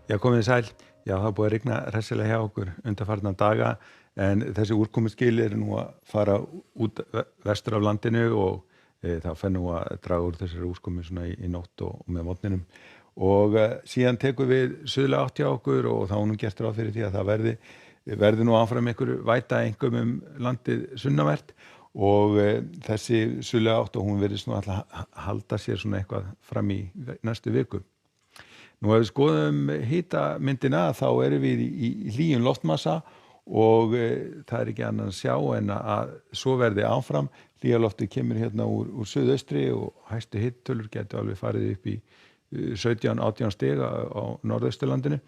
Já, komið þið sæl. Já, það er búið að rigna hressilega hjá okkur undanfarna daga en þessi úrkomuskil eru nú að fara út vestur af landinu og það fer nú að draga úr þessari úrkomu svona í nótt og með morgninum. Og síðan tekur við suðlæga átt hjá okkur og þá er nú gert ráð fyrir því að það verði nú áfram einhver væta einkum landið sunnanvert og þessi suðlæga átt og hún virðist nú alltaf halda sér svona eitthvað fram í næstu viku. Nú ef við skoðum hitamyndina þá erum við í hlýjum loftmassa og það er ekki annað að sjá en að svo verði áfram. Hlýjaloftið kemur hérna úr suðaustri og hæstu hitatölur gætu alveg farið upp í 17-18 stig á norðausturlandinu.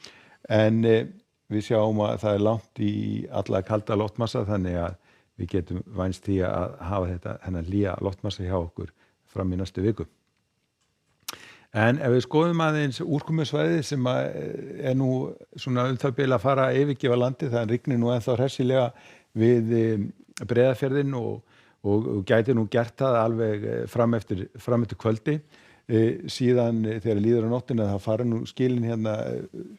En við sjáum að það er langt í alla kalda loftmassa þannig að við getum vænst því að hafa þennan hlýja loftmassa hjá okkur fram í næstu viku. En ef við skoðum aðeins úrkomusvæðið sem er nú svona það bil að fara að yfirgefa landið, það rignir nú ennþá hressilega við Breiðafjörðinn og gæti nú gert það alveg fram eftir kvöldi. Síðan þegar líður á nóttina það fara nú skilin hérna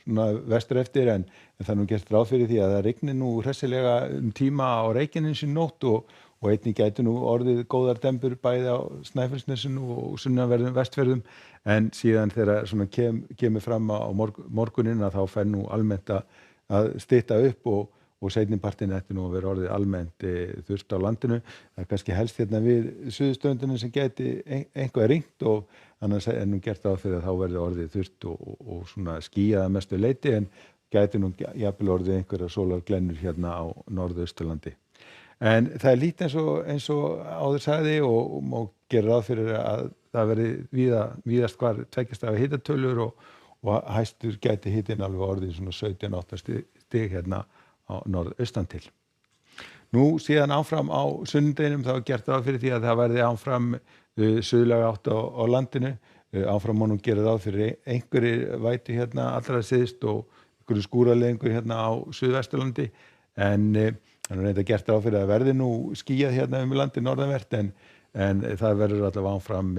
svona vestur eftir en það er nú gert ráð fyrir því að það rignir nú hressilega tíma á Reykjanesi nótt og einnig gæti nú orðið góðar dembur bæði á Snæfellsnesinu og sunnanverðum vestfjörðum en síðan þegar svona kemur fram á morguninn að þá fer nú almennt að stytta upp og seinnipartinn ætti nú að vera orðið almennt þurrt á landinu. Það er kannski helst hérna við suðurströndina sem gæti eitthvað rignt og annars er nú gert ráð fyrir að þá verði orðið þurrt og svona skýjað að mestu leyti en gæti nú jafnvel orðið einhverjar sólarglennur hérna á norðausturlandi. En það er lítið eins og áður sagði og má gera ráð fyrir að það verði víðast hvar 2 stiga hitatölur og hæstur gæti hitinn alveg orðið svona 17-18 stig hérna á norðaustan til. Nú síðan áfram á sunnudeginum þá er gert ráð fyrir því að það verði áfram suðlæga átt á landinu. Áfram má nú gera ráð fyrir einhverri vætu hérna allra syðst og einhverju skúraleiðingu hérna á suðvesturlandi en það er reynda gert ráð fyrir að verði nú skýjað hérna landið norðanvert en það verður allavega áfram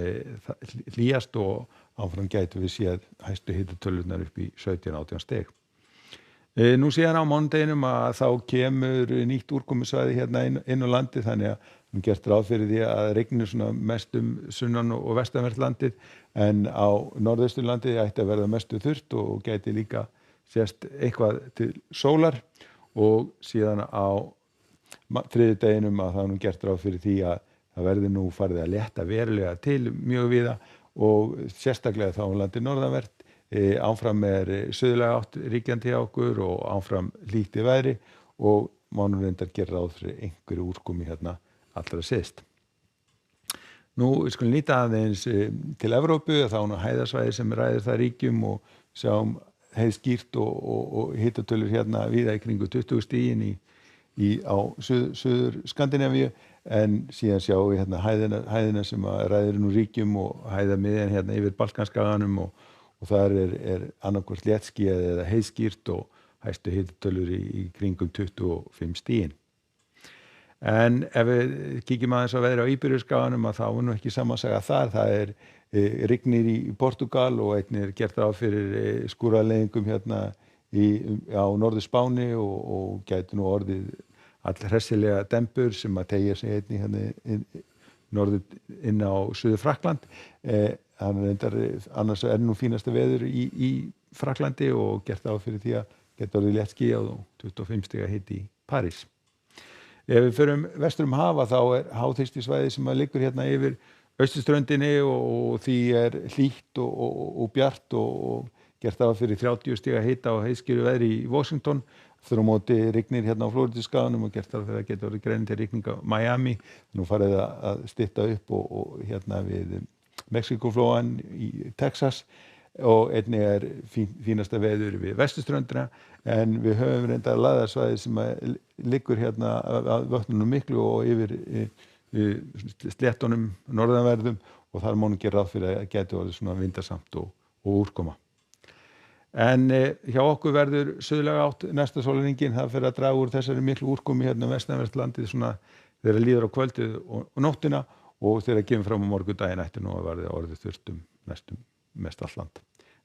hlýjast og áfram gætu við séð hæstu hitatölurnar upp í 17-18 stig. Nú síðan á mánudeginum að þá kemur nýtt úrkomusvæði hérna inn á landið þannig að nú gert ráð fyrir því að rignir svona mest sunnan og vestanvert landið en á norðausturlandi ætti að verða mestu þurrt og gæti líka sést eitthvað til sólar og síðan á þriðjudeginum að það nú gert ráð fyrir því að það verði nú farið að létta verulega til mjög víða og sérstaklega þá á landið norðanvert. Áfram er suðlæga átt ríkjandi hjá okkur og áfram hlýtt í veðri og má nú reyndar gera ráð fyrir einhverju úrkomu hérna allra syðst. Nú við skulum líta aðeins til Evrópu þá er nú hæðasvæði sem ræður það ríkjum og sjáum heiðskýrt og hitatölur hérna víða í kringu 20 stigin á suður Skandinavíu en síðan sjáum við hérna hæðina sem ræður nú ríkjum og hæðamiðjan hérna yfir Balkanskaganum og þar er annarkvort léttskýjað eða heiðskýrt og hæstu hitatölur í kringum 25 stigin. En ef við kíkjum aðeins á veðri á Íberíuskaganum að þá er nú ekki sama saga þar. Það er rignir í Portúgal og einnig er gert ráð fyrir skúraleiðingum hérna á norður Spáni og gæti nú orðið allhressilega dembur sem að teygja sig einnig hérna norður inn á suður Frakkland. Annars er nú fínasta veður í Frakklandi og gert ráð fyrir því að geta orðið léttskýjað og 25 stiga hiti í París. Ef við förum vestur hafa þá er háþrýstisvæði sem liggur hérna yfir austurströndinni og því er hlýtt og bjart og gert ráð fyrir 30 stiga hita og heiðskýru veðri í Washington. Aftur á móti rignir hérna á Flórídaskaganum og gert ráð fyrir að geta orðið greinandi rigning á Miami. Nú farið að stytta upp og hérna við Mexíkóflóann í Texas og einnig er fínasta veður við vesturströndina en við höfum reyndar lægðarsvæði sem liggur hérna að vötnunum miklu og yfir sléttunum norðanverðum og þar má nú gera ráð fyrir að gæti orðið svona vindasamt og úrkoma. En hjá okkur verður suðlæga átt næsta sólarhringinn, það fer að draga úr þessari miklu úrkomu hérna vestanvert landið svona þegar líður á kvöldið og nóttina og þegar kemur fram á morgundaginn ætti nú að verða orðið þurrt næstum mest allt land.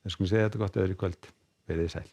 En skulum segja þetta gott veður í kvöld. Verið þið sæl.